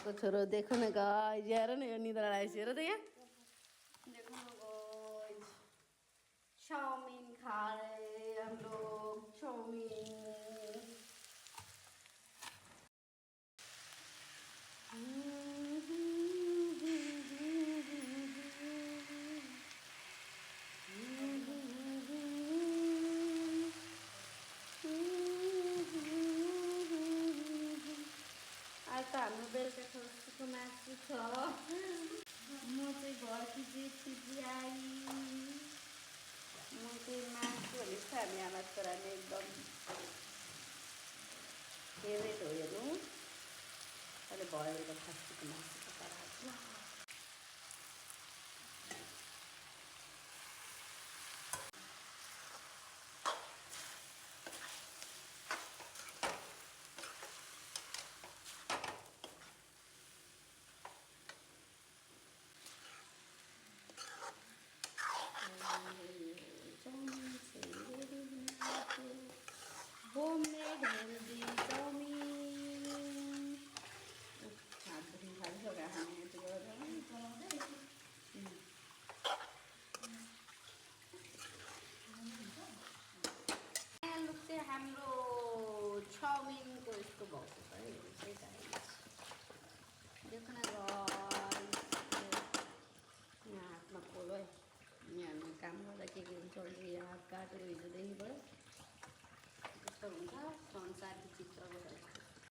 अर्को छोरो देखो न गाइज हेर न यो निद्रा लागेछ हेर त यहाँ देखो न गाइज चाउमिन खा रहे हम लोग चाउमिन आज त हाम्रो बेलुका खसीको मासु छ म चाहिँ घरकी जेठी आई म चाहिँ मासु भनेको छ हामी आमा छोराले एकदम फेभरेट हो हेर्नु अहिले भयो एउटा खसीको मासु पकाएर